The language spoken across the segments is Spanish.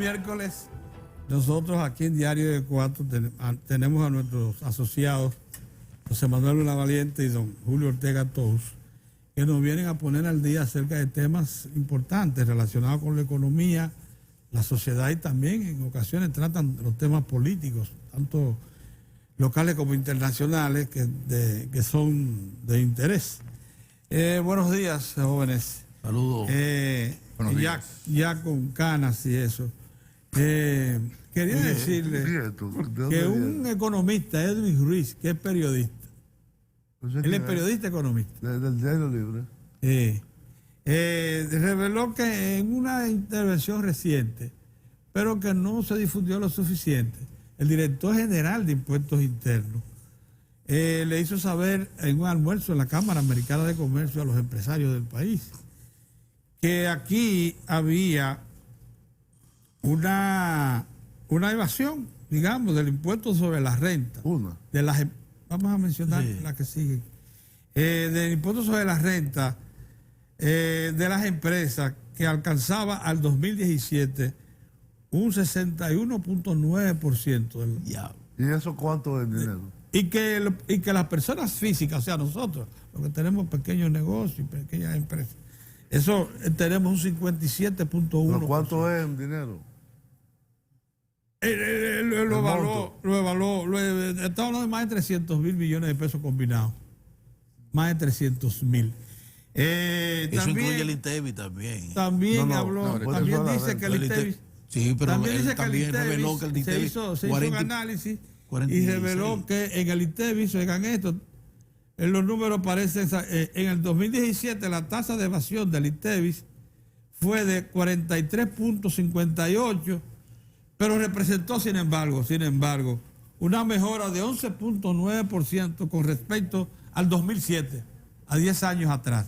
miércoles, nosotros aquí en Diario de Cuatro tenemos a nuestros asociados, José Manuel Lavaliente y don Julio Ortega Tous, que nos vienen a poner al día acerca de temas importantes relacionados con la economía, la sociedad, y también en ocasiones tratan los temas políticos, tanto locales como internacionales, que son de interés. Buenos días, jóvenes. Saludos. Ya con canas y eso. Quería decirle que un economista, Edwin Ruiz, que es periodista, él es periodista economista. Del Diario Libre. Reveló que en una intervención reciente, pero que no se difundió lo suficiente, el director general de Impuestos Internos le hizo saber en un almuerzo en la Cámara Americana de Comercio a los empresarios del país que aquí había una evasión, digamos, del impuesto sobre la renta. Vamos a mencionar la que sigue. Del impuesto sobre la renta de las empresas, que alcanzaba al 2017 un 61.9%. ¿Y eso cuánto es dinero? Y que las personas físicas, o sea, nosotros, los que tenemos pequeños negocios y pequeñas empresas, eso tenemos un 57.1%. ¿Cuánto es en dinero? Lo evaluó, estamos hablando de más de 300 mil millones de pesos combinados. Más de 300 mil. Eso incluye el INTEVI también. También también dice que el INTEVI... Sí, pero él también reveló que el INTEVI se hizo un análisis y reveló que en el INTEVI, oigan esto, en los números parecen, en el 2017 la tasa de evasión del INTEVI fue de 43.58, pero representó, sin embargo, una mejora de 11.9% con respecto al 2007, a 10 años atrás.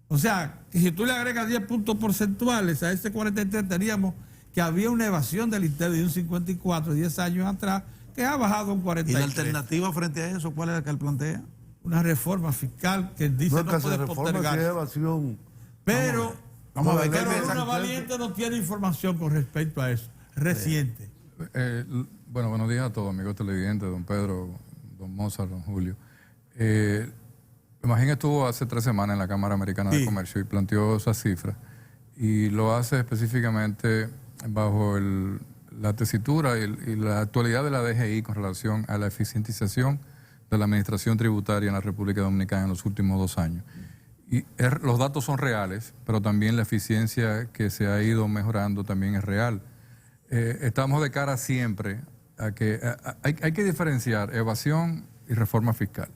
O sea, que si tú le agregas 10 puntos porcentuales a ese 43, teníamos que había una evasión del INTEVI de un 54, 10 años atrás, que ha bajado a un 43. ¿Y la alternativa frente a eso, cuál es la que él plantea? Una reforma fiscal que dice no puede postergar. Pero, Luna Valiente no tiene información con respecto a eso, reciente. Bueno, buenos días a todos, amigos televidentes, don Pedro, don Mozart, don Julio. Imagín estuvo hace 3 semanas en la Cámara Americana de Comercio y planteó esas cifras. Y lo hace específicamente bajo la tesitura y la actualidad de la DGI con relación a la eficientización de la administración tributaria en la República Dominicana en los últimos 2 años. Y los datos son reales, pero también la eficiencia que se ha ido mejorando también es real. Estamos de cara siempre a que hay que diferenciar evasión y reforma fiscal.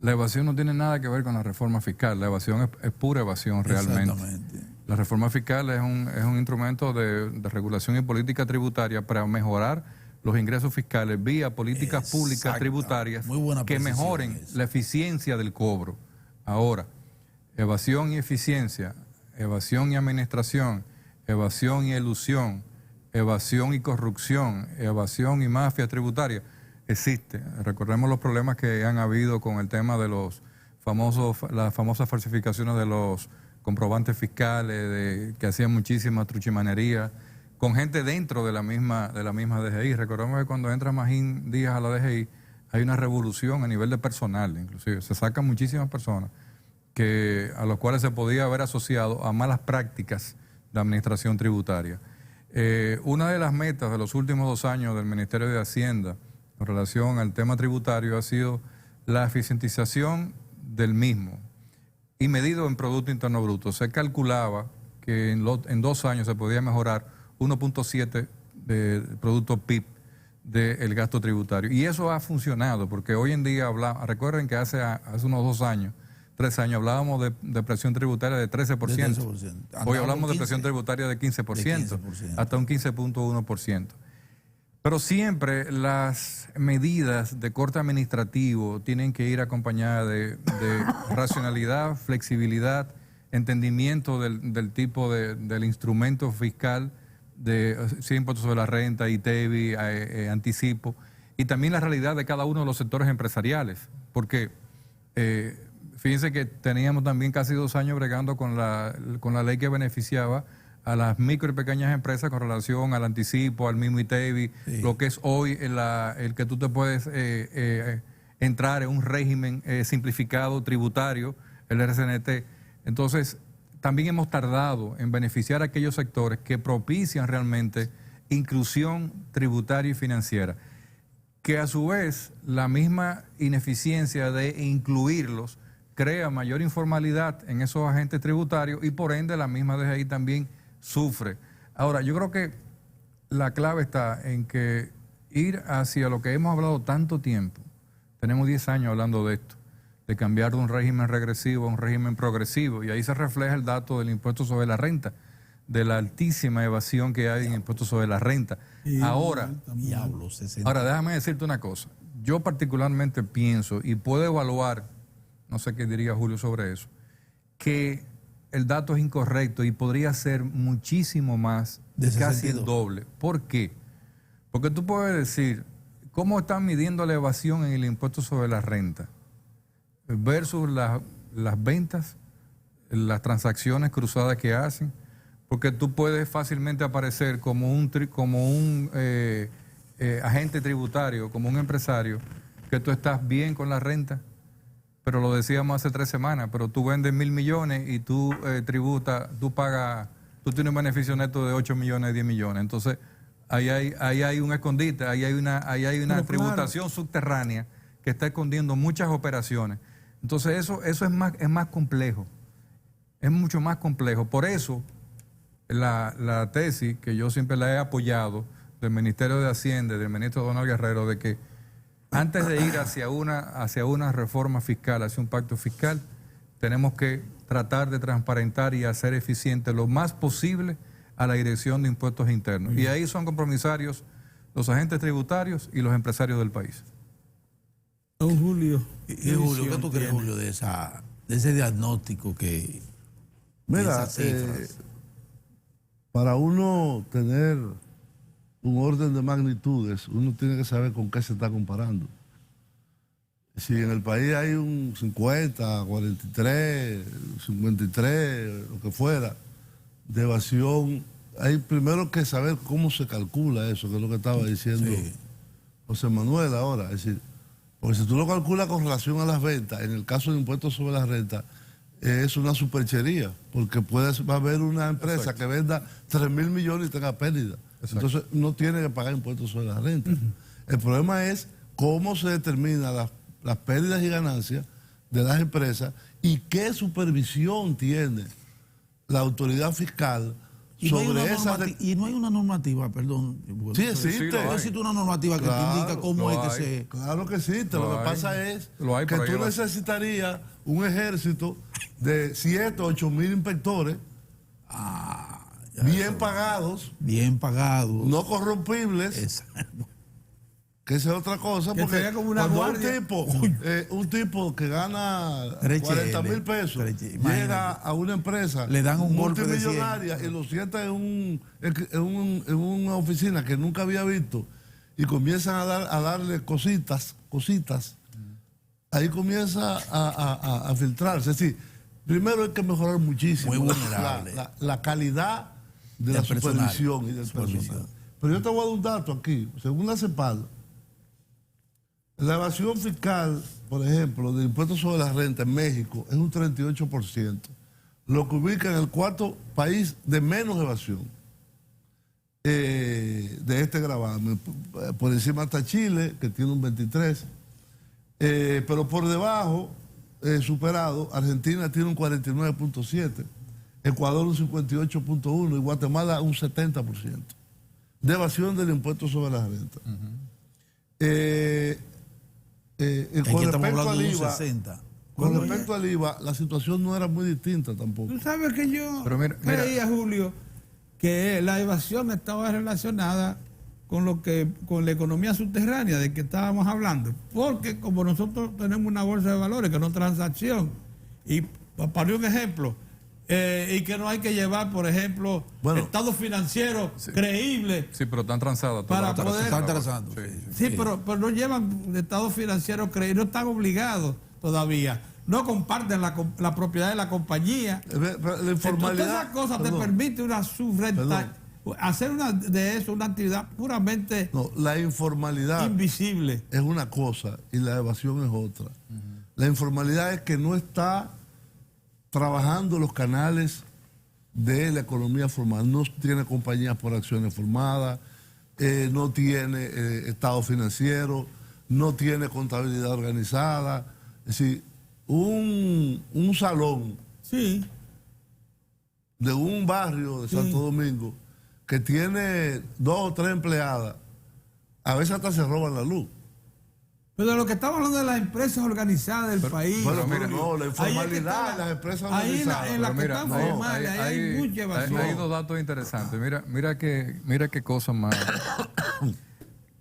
La evasión no tiene nada que ver con la reforma fiscal. La evasión es pura evasión realmente. Exactamente. La reforma fiscal es un instrumento de regulación y política tributaria para mejorar los ingresos fiscales vía políticas públicas tributarias que mejoren la eficiencia del cobro. Ahora, evasión y eficiencia, evasión y administración, evasión y elusión, evasión y corrupción, evasión y mafia tributaria, existe. Recordemos los problemas que han habido con el tema de las famosas falsificaciones de los comprobantes fiscales, que hacían muchísima truchimanería, con gente dentro de la misma DGI. Recordemos que cuando entra Magín Díaz a la DGI, hay una revolución a nivel de personal, inclusive. Se sacan muchísimas personas a los cuales se podía haber asociado a malas prácticas de administración tributaria. Una de las metas de los últimos 2 años del Ministerio de Hacienda en relación al tema tributario ha sido la eficientización del mismo y medido en Producto Interno Bruto. Se calculaba que en 2 años se podía mejorar 1.7 de Producto PIB del gasto tributario. Y eso ha funcionado, porque hoy en día recuerden que hace unos 2 años, 3 años, hablábamos de presión tributaria de 13%. Hoy hablamos de presión tributaria de 15%, hasta un 15.1%. Pero siempre las medidas de corte administrativo tienen que ir acompañadas de racionalidad, flexibilidad, entendimiento del tipo del instrumento fiscal, de impuestos sobre la renta, ITEVI, anticipo, y también la realidad de cada uno de los sectores empresariales. Porque fíjense que teníamos también casi 2 años bregando con la ley que beneficiaba a las micro y pequeñas empresas con relación al anticipo, al mismo ITEVI, lo que es hoy el que tú te puedes entrar en un régimen simplificado tributario, el RCNT. Entonces, también hemos tardado en beneficiar a aquellos sectores que propician realmente inclusión tributaria y financiera, que a su vez la misma ineficiencia de incluirlos crea mayor informalidad en esos agentes tributarios y por ende la misma DGI también sufre. Ahora, yo creo que la clave está en que ir hacia lo que hemos hablado tanto tiempo, tenemos 10 años hablando de esto, de cambiar de un régimen regresivo a un régimen progresivo, y ahí se refleja el dato del impuesto sobre la renta, de la altísima evasión que hay en impuestos sobre la renta. Ahora, déjame decirte una cosa, yo particularmente pienso, y puedo evaluar, no sé qué diría Julio sobre eso, que el dato es incorrecto y podría ser muchísimo más, casi el doble. ¿Por qué? Porque tú puedes decir, ¿cómo están midiendo la evasión en el impuesto sobre la renta versus las ventas, las transacciones cruzadas que hacen? Porque tú puedes fácilmente aparecer como un agente tributario, como un empresario, que tú estás bien con la renta, pero lo decíamos hace 3 semanas, pero tú vendes 1.000 millones y tú tributas, tú tienes un beneficio neto de 8 millones, 10 millones. Entonces, ahí hay un escondite, ahí hay una tributación subterránea que está escondiendo muchas operaciones. Entonces, eso es más complejo, es mucho más complejo. Por eso, la tesis que yo siempre la he apoyado del Ministerio de Hacienda, del ministro Donald Guerrero, de que antes de ir hacia una reforma fiscal, hacia un pacto fiscal, tenemos que tratar de transparentar y hacer eficiente lo más posible a la Dirección de Impuestos Internos. Y ahí son compromisarios los agentes tributarios y los empresarios del país. Don Julio. ¿Y Julio, qué tú crees, Julio, de ese diagnóstico que... Mira, para uno tener un orden de magnitudes, uno tiene que saber con qué se está comparando. Si en el país hay un 50, 43, 53, lo que fuera, de evasión, hay primero que saber cómo se calcula eso, que es lo que estaba diciendo José Manuel ahora. Es decir, porque si tú lo calculas con relación a las ventas, en el caso de impuestos sobre la renta, es una superchería, porque va a haber una empresa que venda 3.000 millones y tenga pérdida. Entonces no tiene que pagar impuestos sobre la renta. El problema es cómo se determinan las pérdidas y ganancias de las empresas y qué supervisión tiene la autoridad fiscal sobre esa... Y no hay una normativa, perdón. Sí existe. No existe una normativa que te indica cómo es que se... Claro que existe. Lo que pasa es que tú necesitarías un ejército de 7 o 8 mil inspectores bien pagados, no corrompibles. Exacto. Que esa es otra cosa, que porque como una cuando un tipo que gana 40.000 pesos llega a una empresa le dan un multimillonaria y lo sienta en una oficina que nunca había visto y comienzan a darle cositas, ahí comienza a filtrarse. Es decir, primero hay que mejorar muchísimo la calidad de la supervisión y del personal. Pero yo te voy a dar un dato aquí. Según la CEPAL, la evasión fiscal, por ejemplo, del impuesto sobre la renta en México es un 38%, lo que ubica en el 4º país de menos evasión de este gravamen. Por encima está Chile, que tiene un 23%, pero por debajo, superado, Argentina tiene un 49.7%, Ecuador un 58.1% y Guatemala un 70% de evasión del impuesto sobre la renta. Con respecto al IVA, 60. Con respecto al IVA, la situación no era muy distinta tampoco. Tú sabes que yo creía, Julio, que la evasión estaba relacionada con la economía subterránea de que estábamos hablando. Porque como nosotros tenemos una bolsa de valores que no es transacción, y para un ejemplo, y que no hay que llevar, por ejemplo, estados financieros creíbles. Sí, pero están transadas. Están transando. Sí, pero no llevan estados financieros creíbles, no están obligados todavía. no comparten la propiedad de la compañía. La informalidad. Entonces, esas cosas te permiten una subrenta, hacer de eso una actividad puramente la informalidad invisible. Es una cosa y la evasión es otra. La informalidad es que no está trabajando los canales de la economía formal, no tiene compañías por acciones formadas, no tiene estado financiero, no tiene contabilidad organizada. Es decir, un salón de un barrio de Santo Domingo que tiene 2 o 3 empleadas, a veces hasta se roban la luz. Pero de lo que estamos hablando de las empresas organizadas del país. Bueno, pero no, la informalidad, las empresas organizadas. Ahí en la que están formales, ahí hay mucha evasión. Hay 2 datos interesantes. Mira qué cosa más.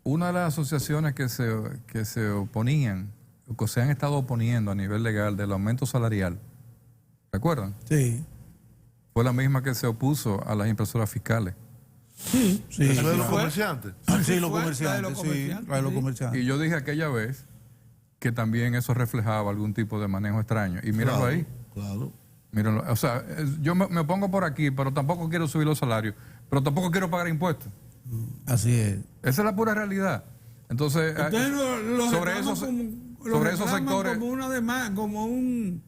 Una de las asociaciones que se oponían, o que se han estado oponiendo a nivel legal del aumento salarial, ¿recuerdan? Sí. Fue la misma que se opuso a las impresoras fiscales. Sí. ¿Eso de los comerciantes? Sí, los comerciantes. Y yo dije aquella vez que también eso reflejaba algún tipo de manejo extraño. Y míralo ahí. Claro. Míralo. O sea, yo me pongo por aquí, pero tampoco quiero subir los salarios, pero tampoco quiero pagar impuestos. Así es. Esa es la pura realidad. Entonces sobre esos sectores... Como una demanda, como un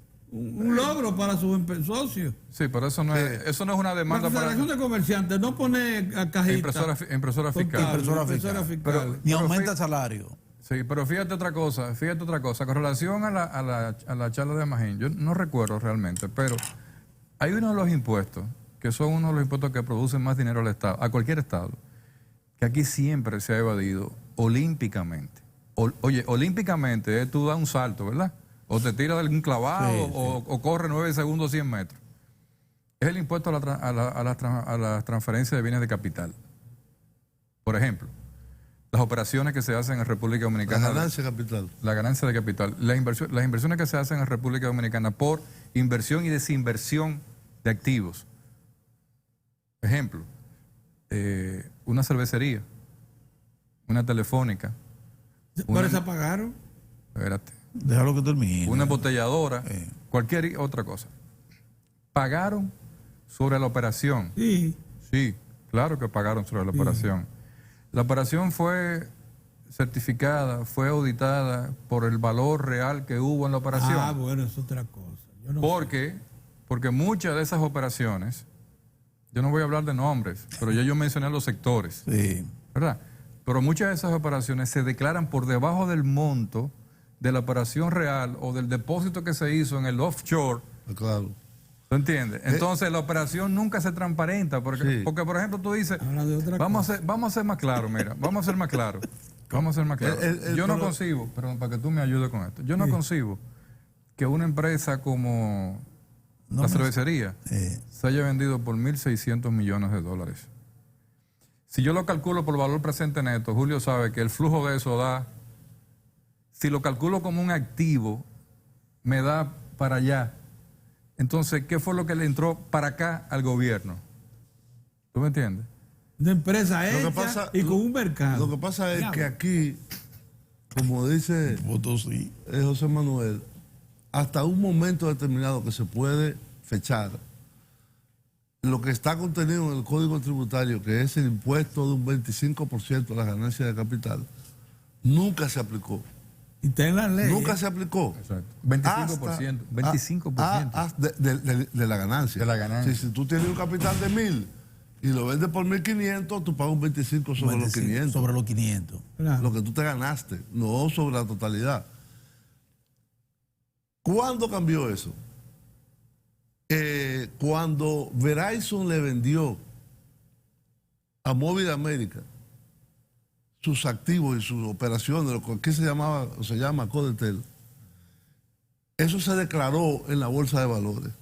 logro para sus socios. Sí, pero eso no es una demanda para... La Federación de Comerciantes no pone cajita. Impresora fiscal. Pero, ni aumenta el salario. Sí, pero fíjate otra cosa. Con relación a la charla de Magín, yo no recuerdo realmente, pero hay uno de los impuestos, que son uno de los impuestos que producen más dinero al Estado, a cualquier Estado, que aquí siempre se ha evadido olímpicamente. Oye, olímpicamente tú das un salto, ¿verdad? O te tiras de un clavado o corre 9 segundos 100 metros. Es el impuesto a la transferencia de bienes de capital. Por ejemplo, las operaciones que se hacen en República Dominicana. La ganancia de capital. La ganancia de capital. Las inversiones que se hacen en República Dominicana por inversión y desinversión de activos. Ejemplo, una cervecería, una telefónica. ¿Por eso pagaron? Espérate. Déjalo que termine. Una embotelladora, cualquier otra cosa. ¿Pagaron sobre la operación? Sí. Sí, claro que pagaron sobre la operación. La operación fue certificada, fue auditada por el valor real que hubo en la operación. Ah, bueno, es otra cosa. Yo no sé. Porque muchas de esas operaciones, yo no voy a hablar de nombres, pero ya yo mencioné los sectores. Sí. ¿Verdad? Pero muchas de esas operaciones se declaran por debajo del monto de la operación real o del depósito que se hizo en el offshore. Claro. ¿Tú entiendes? Entonces la operación nunca se transparenta porque por ejemplo tú dices, vamos a ser más claros, mira, vamos a ser más claros. Yo no concibo, perdón, para que tú me ayudes con esto, yo no concibo que una empresa como la cervecería se haya vendido por $1.600 millones. Si yo lo calculo por valor presente neto, Julio sabe que el flujo de eso da, si lo calculo como un activo, me da para allá. Entonces, ¿qué fue lo que le entró para acá al gobierno? ¿Tú me entiendes? Una empresa hecha y con un mercado. Lo que pasa es que aquí, como dice José Manuel, hasta un momento determinado que se puede fechar, lo que está contenido en el Código Tributario, que es el impuesto de un 25% de las ganancias de capital, nunca se aplicó. Y está en la ley. Nunca se aplicó. Exacto. 25%. 25%. De la ganancia. De la ganancia. Si tú tienes un capital de 1.000 y lo vendes por 1.500, tú pagas un 25 sobre los 500. Sobre los 500. Claro. Lo que tú te ganaste, no sobre la totalidad. ¿Cuándo cambió eso? Cuando Verizon le vendió a Móvil América sus activos y sus operaciones, lo que aquí se llama Codetel, eso se declaró en la Bolsa de Valores.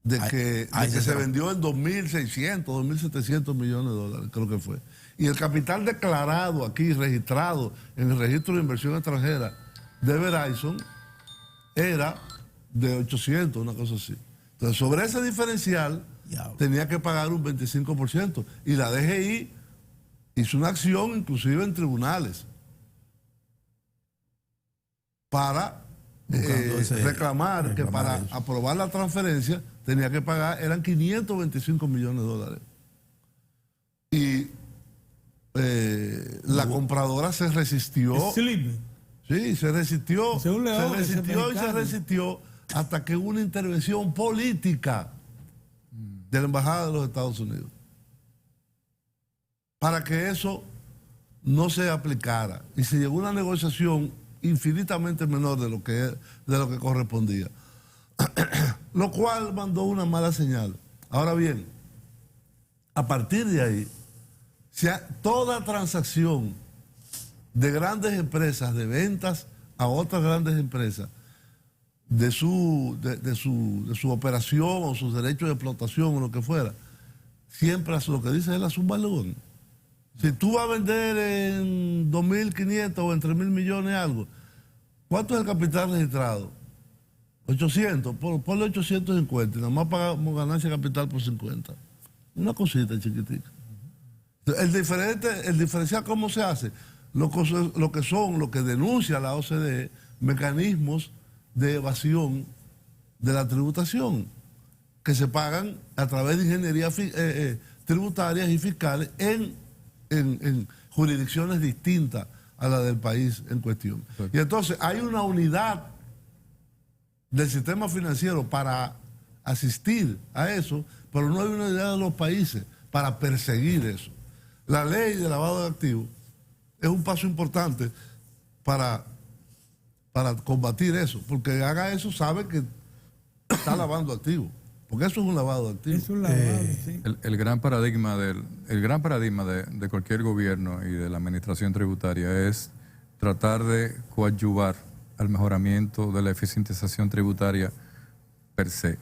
De que se vendió en 2.600, 2.700 millones de dólares, creo que fue. Y el capital declarado aquí, registrado en el registro de inversión extranjera de Verizon, era de 800, una cosa así. Entonces, sobre ese diferencial, tenía que pagar un 25%. Y la DGI hizo una acción, inclusive en tribunales, para reclamar que para eso. aprobar la transferencia tenía que pagar, eran 525 millones de dólares. Y la compradora se resistió. Slim. Sí, se resistió. Ese es un león, Se resistió y se mexicano. resistió hasta que hubo una intervención política de la Embajada de los Estados Unidos para que eso no se aplicara. Y se llegó a una negociación infinitamente menor de lo que correspondía. Lo cual mandó una mala señal. Ahora bien, a partir de ahí, toda transacción de grandes empresas, de ventas a otras grandes empresas, de su operación o sus derechos de explotación o lo que fuera, siempre lo que dice es la subvalúan. Si tú vas a vender en 2.500 o en 3.000 millones algo, ¿cuánto es el capital registrado? 800, ponle 850 y nada más pagamos ganancia de capital por 50. Una cosita chiquitica. El diferencial, ¿cómo se hace? Lo que denuncia la OCDE, mecanismos de evasión de la tributación que se pagan a través de ingeniería tributarias y fiscales en jurisdicciones distintas a la del país en cuestión. Y entonces hay una unidad del sistema financiero para asistir a eso, pero no hay una unidad de los países para perseguir eso. La ley de lavado de activos es un paso importante para combatir eso, porque haga eso sabe que está lavando activos, porque eso es un lavado de activos. Es un lavado, sí. El gran paradigma de cualquier gobierno y de la administración tributaria es tratar de coadyuvar al mejoramiento de la eficientización tributaria per se.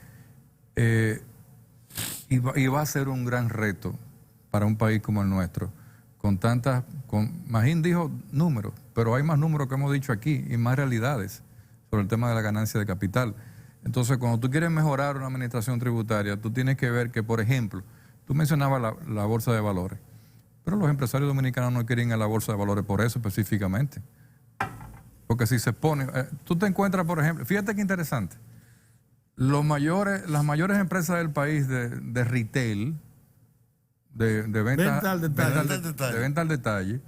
Y va a ser un gran reto para un país como el nuestro, Magín dijo números, pero hay más números que hemos dicho aquí y más realidades sobre el tema de la ganancia de capital. Entonces, cuando tú quieres mejorar una administración tributaria, tú tienes que ver que, por ejemplo, tú mencionabas la bolsa de valores, pero los empresarios dominicanos no quieren ir a la bolsa de valores por eso específicamente. Porque si se pone, tú te encuentras, por ejemplo, fíjate qué interesante, las mayores empresas del país de retail, de venta al detalle,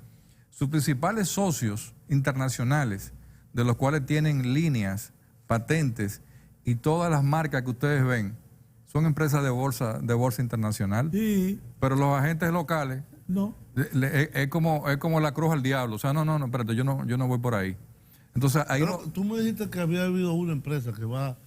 sus principales socios internacionales, de los cuales tienen líneas, patentes y todas las marcas que ustedes ven, son empresas de bolsa internacional. Sí. Pero los agentes locales No. es como la cruz al diablo. O sea, no, espérate, yo no voy por ahí. Entonces ahí pero tú me dijiste que había habido una empresa que va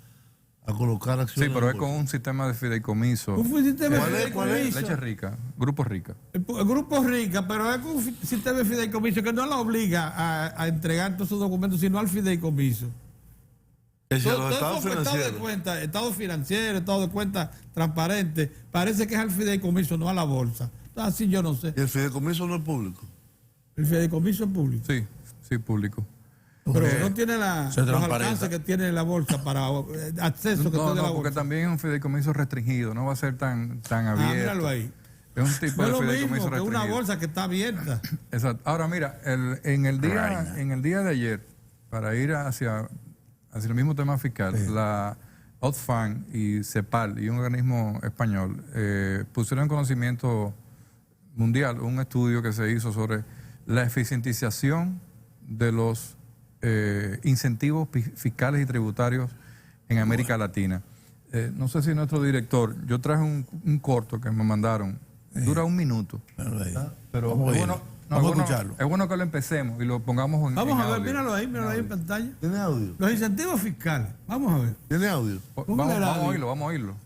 a colocar acciones. sí, pero en es bolsa. con un sistema de fideicomiso. Un sistema de ¿Cuál es? fideicomiso. Leche Rica, Grupo Rica. El Grupo Rica, pero es un sistema de fideicomiso que no la obliga a entregar todos sus documentos, sino al fideicomiso. Es decir, Todo los estados estado de financieros. cuenta, estado financiero, estado de cuenta transparente, parece que es al fideicomiso, no a la bolsa. Así yo no sé. Y el fideicomiso no es público. El fideicomiso es público. Sí, público. Pero no tiene los transparenta. alcances que tiene la bolsa para acceso que tiene la No, porque bolsa. también es un fideicomiso restringido, no va a ser tan abierto. Míralo ahí. Es un tipo No es de lo fideicomiso mismo que restringido. una bolsa que está abierta. Exacto. Ahora mira, en el día de ayer, para ir hacia el mismo tema fiscal, la OTFAN y CEPAL y un organismo español pusieron en conocimiento mundial un estudio que se hizo sobre la eficientización de los incentivos fiscales y tributarios en América Latina. No sé si nuestro director, yo traje un corto que me mandaron, dura 1 minuto. Pero Vamos a oírlo. Vamos a escucharlo. Es bueno que lo empecemos y lo pongamos en Vamos a ver, audio. míralo ahí en pantalla. ¿Tiene audio? Los incentivos fiscales. Vamos a ver. ¿Tiene audio? Vamos a oírlo.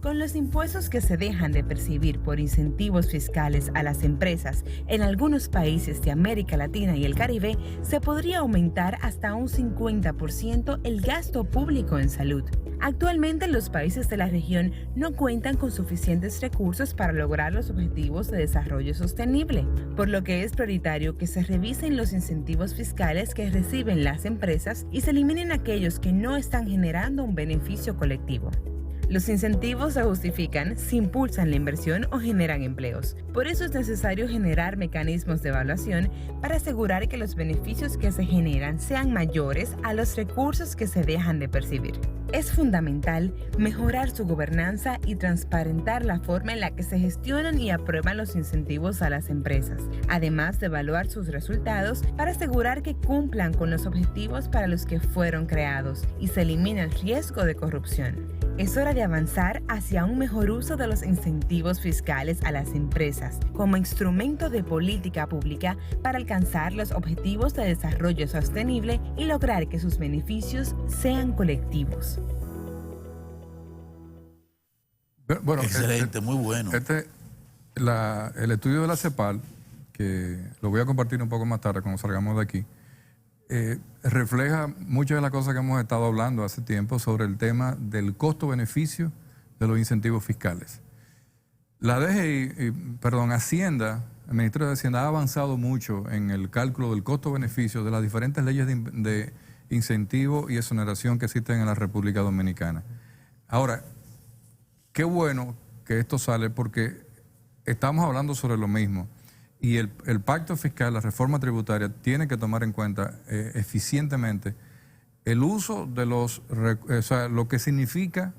Con los impuestos que se dejan de percibir por incentivos fiscales a las empresas en algunos países de América Latina y el Caribe, se podría aumentar hasta un 50% el gasto público en salud. Actualmente los países de la región no cuentan con suficientes recursos para lograr los objetivos de desarrollo sostenible, por lo que es prioritario que se revisen los incentivos fiscales que reciben las empresas y se eliminen aquellos que no están generando un beneficio colectivo. Los incentivos se justifican si impulsan la inversión o generan empleos. Por eso es necesario generar mecanismos de evaluación para asegurar que los beneficios que se generan sean mayores a los recursos que se dejan de percibir. Es fundamental mejorar su gobernanza y transparentar la forma en la que se gestionan y aprueban los incentivos a las empresas, además de evaluar sus resultados para asegurar que cumplan con los objetivos para los que fueron creados y se elimina el riesgo de corrupción. Es hora de avanzar hacia un mejor uso de los incentivos fiscales a las empresas como instrumento de política pública para alcanzar los objetivos de desarrollo sostenible y lograr que sus beneficios sean colectivos. Bueno, excelente, muy bueno. El estudio de la CEPAL, que lo voy a compartir un poco más tarde cuando salgamos de aquí, refleja muchas de las cosas que hemos estado hablando hace tiempo sobre el tema del costo-beneficio de los incentivos fiscales. La Hacienda, el Ministerio de Hacienda ha avanzado mucho en el cálculo del costo-beneficio de las diferentes leyes de incentivo y exoneración que existen en la República Dominicana. Ahora, qué bueno que esto sale porque estamos hablando sobre lo mismo. Y el pacto fiscal, la reforma tributaria, tiene que tomar en cuenta eficientemente el uso de lo que significa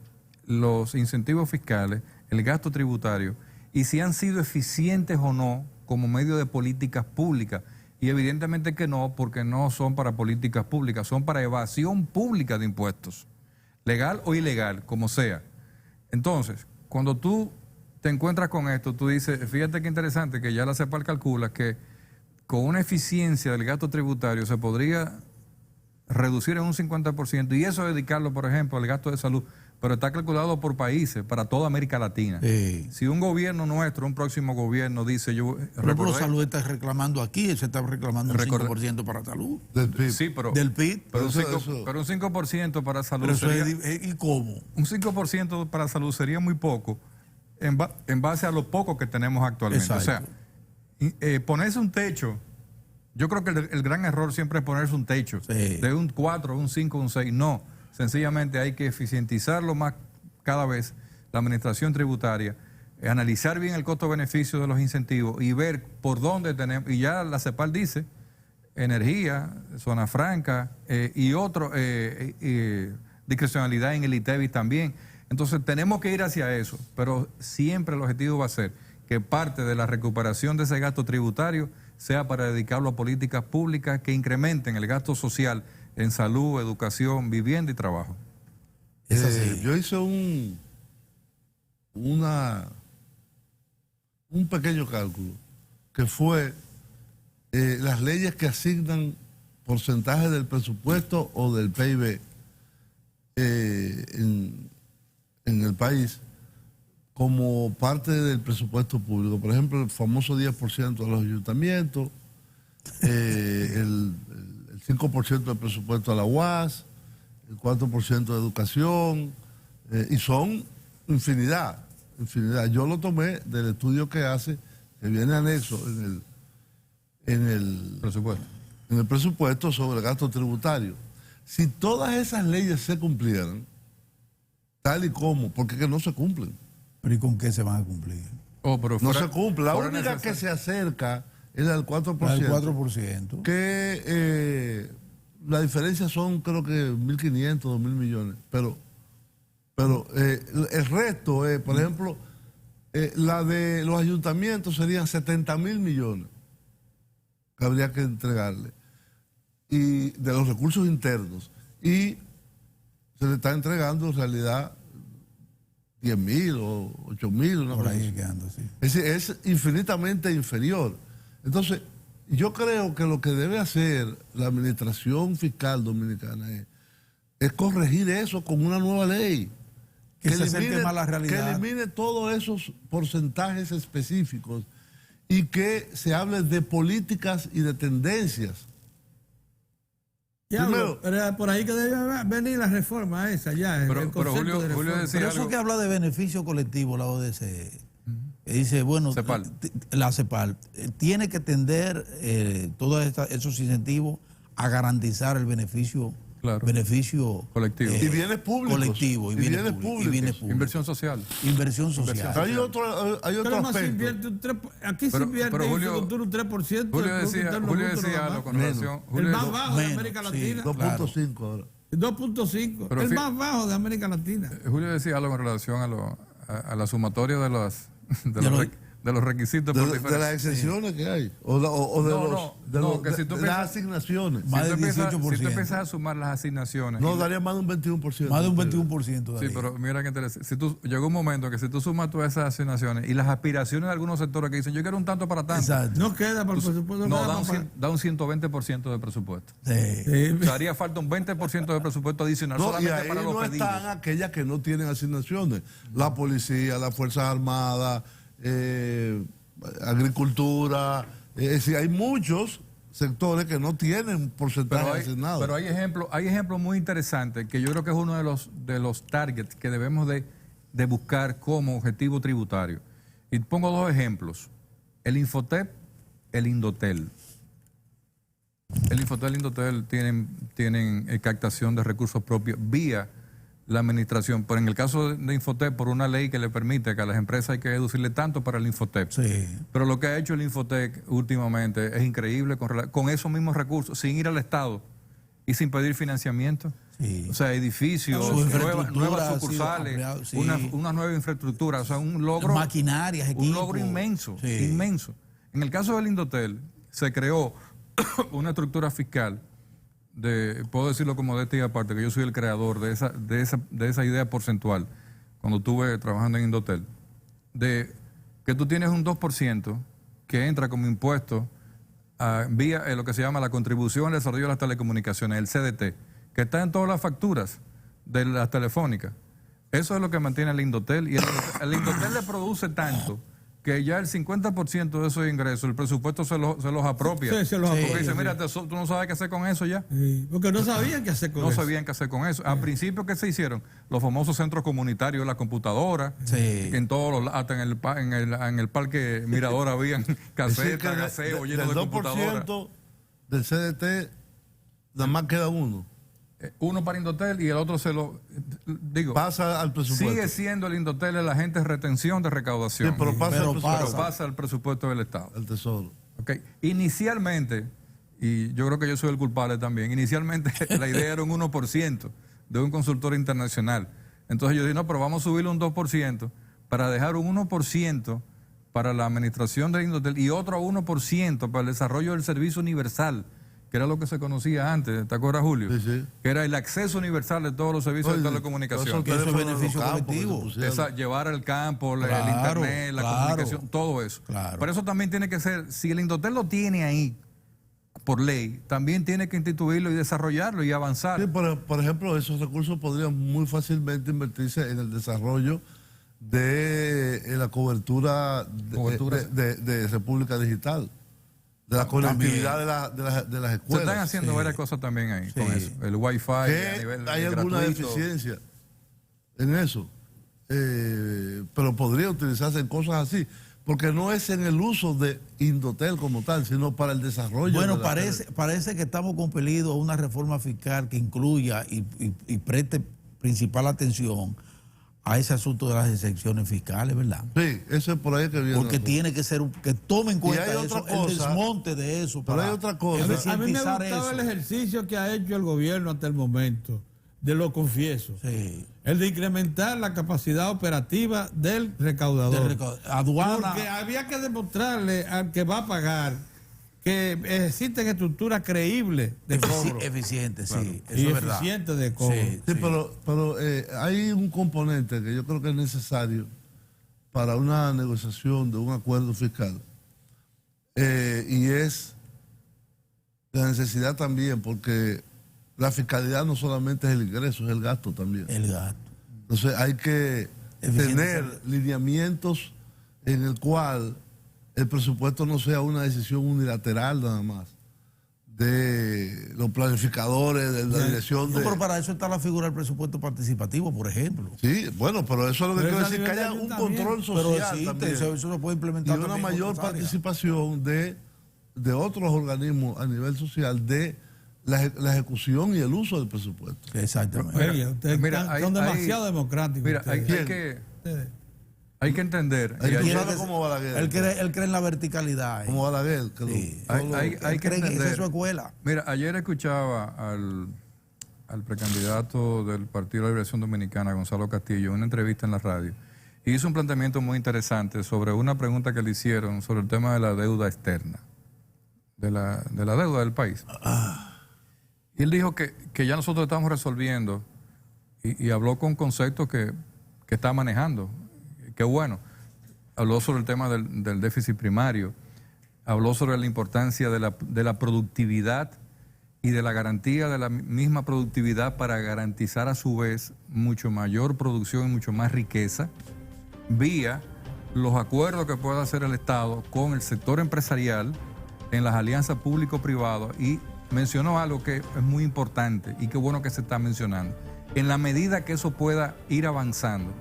los incentivos fiscales, el gasto tributario, y si han sido eficientes o no como medio de políticas públicas. Y evidentemente que no, porque no son para políticas públicas, son para evasión pública de impuestos, legal o ilegal, como sea. Entonces, cuando tú te encuentras con esto, tú dices, fíjate qué interesante que ya la CEPAL calcula que con una eficiencia del gasto tributario se podría reducir en un 50% y eso dedicarlo, por ejemplo, al gasto de salud, pero está calculado por países, para toda América Latina. Sí. Si un gobierno nuestro, un próximo gobierno dice, yo... Pero salud está reclamando aquí, se está reclamando un 5% para salud. Del PIB. Sí, pero... Del PIB. Pero un 5% para salud pero eso sería... ¿Y cómo? Un 5% para salud sería muy poco en base a lo poco que tenemos actualmente. Exacto. O sea, ponerse un techo, yo creo que el gran error siempre es ponerse un techo, sí, de un 4, un 5, un 6. No, sencillamente hay que eficientizarlo más cada vez la administración tributaria, analizar bien el costo-beneficio de los incentivos y ver por dónde tenemos, y ya la CEPAL dice, energía, zona franca y otro, discrecionalidad en el ITEVIS también. Entonces tenemos que ir hacia eso, pero siempre el objetivo va a ser que parte de la recuperación de ese gasto tributario sea para dedicarlo a políticas públicas que incrementen el gasto social en salud, educación, vivienda y trabajo. Es así. Yo hice un pequeño cálculo, que fue las leyes que asignan porcentaje del presupuesto o del PIB en el país como parte del presupuesto público. Por ejemplo, el famoso 10% de los ayuntamientos, el 5% del presupuesto a la UAS, el 4% de educación, y son infinidad. Yo lo tomé del estudio que hace, que viene anexo en el presupuesto sobre el gasto tributario. Si todas esas leyes se cumplieran, tal y como, porque es que no se cumplen. ¿Pero y con qué se van a cumplir? No se cumple. La única que se acerca es la del 4%. El 4%. Que la diferencia son, creo que 1.500, 2.000 millones. Pero el resto, por ejemplo, la de los ayuntamientos serían 70.000 millones que habría que entregarle. Y de los recursos internos. Y se le está entregando en realidad 10.000 o 8.000. Por ahí quedando, sí. Es decir, es infinitamente inferior. Entonces, yo creo que lo que debe hacer la administración fiscal dominicana es corregir eso con una nueva ley. Que se acerque más a la realidad. Que elimine todos esos porcentajes específicos y que se hable de políticas y de tendencias. Pero por ahí que debe venir la reforma esa ya. Pero Julio decía eso que habla de beneficio colectivo, la ODC, que dice, bueno, la CEPAL tiene que tender todos esos incentivos a garantizar el beneficio beneficio colectivo. Y bienes públicos. Colectivo, y bienes públicos. Inversión social. Inversión social. Hay otro aspecto. Aquí se invierte en agricultura un 3%. Julio decía algo con relación. El más bajo de América Latina. 2.5 ahora. 2.5. El más bajo de América Latina. Julio decía algo en relación a la sumatoria de los requisitos de las exenciones que hay de las asignaciones. Más del 18%. Si tú empiezas a sumar las asignaciones, daría más de un 21%. Más de un 21%. Sí, pero mira qué interesante. Llegó un momento que si tú sumas todas esas asignaciones y las aspiraciones de algunos sectores que dicen yo quiero un tanto para tanto, no queda para el presupuesto. Da un 120% de presupuesto. Sí. O sea, haría falta un 20% de presupuesto adicional solamente y ahí para los no pedidos. están aquellas que no tienen asignaciones. La policía, las Fuerzas Armadas, agricultura, es decir, hay muchos sectores que no tienen porcentaje asignado. Pero hay ejemplos muy interesantes que yo creo que es uno de los targets que debemos de buscar como objetivo tributario. Y pongo dos ejemplos: el Infotep, el Indotel. El Infotep y el Indotel tienen captación de recursos propios vía la administración, pero en el caso de Infotep, por una ley que le permite que a las empresas hay que deducirle tanto para el Infotep. Sí. Pero lo que ha hecho el Infotep últimamente es increíble con esos mismos recursos, sin ir al Estado y sin pedir financiamiento. Sí. O sea, edificios, nuevas sucursales, una nueva infraestructura, o sea, un logro. Maquinarias, equipos. Un logro inmenso, inmenso. En el caso del Indotel, se creó una estructura fiscal. Puedo decirlo como de esta aparte, que yo soy el creador de esa idea porcentual cuando estuve trabajando en Indotel, de que tú tienes un 2% que entra como impuesto vía lo que se llama la contribución al desarrollo de las telecomunicaciones, el CDT, que está en todas las facturas de las telefónicas. Eso es lo que mantiene el Indotel, y el Indotel le produce tanto que ya el 50% de esos ingresos, el presupuesto se los apropia. Sí, se los apropia. Porque dice, mira, tú no sabes qué hacer con eso ya. Sí, porque no sabían qué hacer con eso. No sabían qué hacer con eso. Al principio, ¿qué se hicieron? Los famosos centros comunitarios, la computadora, en todos los, hasta en el parque Mirador habían casetas, gaseos llenos de computadoras. Del CDT, nada más queda uno. Uno para Indotel y el otro pasa al presupuesto. Sigue siendo el Indotel el agente de retención de recaudación. Sí, pero pasa al presupuesto del Estado. Al Tesoro. Okay. Inicialmente, y yo creo que yo soy el culpable también, inicialmente la idea era un 1% de un consultor internacional. Entonces yo dije, no, pero vamos a subirle un 2% para dejar un 1% para la administración de Indotel y otro 1% para el desarrollo del servicio universal, que era lo que se conocía antes, ¿te acuerdas, Julio? Sí, sí. Que era el acceso universal de todos los servicios de telecomunicación. Que eso es beneficio colectivo. Llevar al campo, el internet, la comunicación, todo eso. Claro. Por eso también tiene que ser, si el Indotel lo tiene ahí por ley, también tiene que instituirlo y desarrollarlo y avanzar. Sí, por ejemplo, esos recursos podrían muy fácilmente invertirse en el desarrollo de la cobertura de República Digital. De la conectividad de las escuelas. Se están haciendo varias cosas también ahí con eso. El Wi-Fi a nivel hay alguna deficiencia en eso. Pero podría utilizarse en cosas así. Porque no es en el uso de Indotel como tal, sino para el desarrollo. Bueno, parece que estamos compelidos a una reforma fiscal que incluya y preste principal atención a ese asunto de las exenciones fiscales, ¿verdad? Sí, eso es por ahí que viene. Porque tiene que ser, que tomen en cuenta eso, el desmonte de eso. Pero hay otra cosa. A mí me gustaba el ejercicio que ha hecho el gobierno hasta el momento, lo confieso. Sí. El de incrementar la capacidad operativa del recaudador. Aduana. Porque había que demostrarle al que va a pagar que existen estructuras creíbles de cobro. Eficientes, claro. Sí. Eso es verdad. Eficientes de cobro. Sí, pero hay un componente que yo creo que es necesario para una negociación de un acuerdo fiscal. Y es la necesidad también, porque la fiscalidad no solamente es el ingreso, es el gasto también. El gasto. Entonces hay que tener lineamientos en el cual el presupuesto no sea una decisión unilateral nada más de los planificadores, de la dirección de... Pero para eso está la figura del presupuesto participativo, por ejemplo. Sí, bueno, pero eso es lo que quiero decir, que haya un control social también. Eso lo puede implementar. Y una mayor participación de otros organismos a nivel social de la ejecución y el uso del presupuesto. Exactamente. Ustedes son demasiado democráticos. Mira, hay que entender. Como Balaguer. Él cree en la verticalidad. Como Balaguer. Hay que entender. Esa es su escuela. Mira, ayer escuchaba al precandidato del Partido de la Liberación Dominicana, Gonzalo Castillo, en una entrevista en la radio. Y hizo un planteamiento muy interesante sobre una pregunta que le hicieron sobre el tema de la deuda externa, de la deuda del país. Y él dijo que ya nosotros estamos resolviendo y habló con conceptos que está manejando. Qué bueno. Habló sobre el tema del déficit primario, habló sobre la importancia de la productividad y de la garantía de la misma productividad para garantizar a su vez mucho mayor producción y mucho más riqueza vía los acuerdos que pueda hacer el Estado con el sector empresarial en las alianzas público-privadas, y mencionó algo que es muy importante y qué bueno que se está mencionando. En la medida que eso pueda ir avanzando,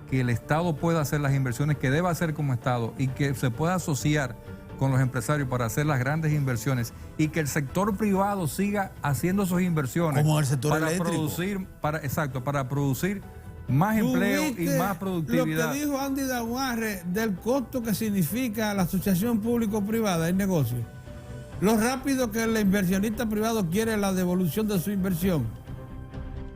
que el Estado pueda hacer las inversiones que deba hacer como Estado y que se pueda asociar con los empresarios para hacer las grandes inversiones y que el sector privado siga haciendo sus inversiones como el sector para eléctrico. para producir más empleo y más productividad. Lo que dijo Andy Daguarre del costo que significa la asociación público-privada, el negocio. Lo rápido que el inversionista privado quiere la devolución de su inversión.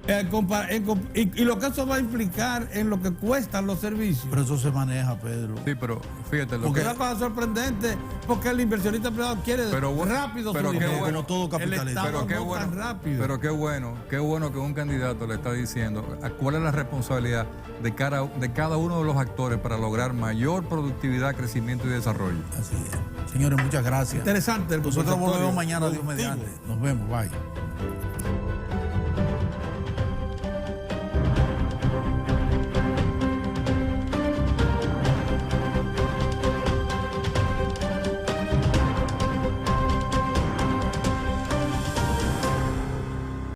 Y lo que eso va a implicar en lo que cuestan los servicios. Pero eso se maneja, Pedro. Sí, pero fíjate porque es una cosa sorprendente, porque el inversionista privado quiere rápido pero su qué dinero. Bueno, todo capitalista. Pero qué bueno, tan rápido. Pero qué bueno que un candidato le está diciendo cuál es la responsabilidad de cada uno de los actores para lograr mayor productividad, crecimiento y desarrollo. Así es. Señores, muchas gracias. Interesante. Nosotros volvemos mañana, Dios mediante. Nos vemos. Bye.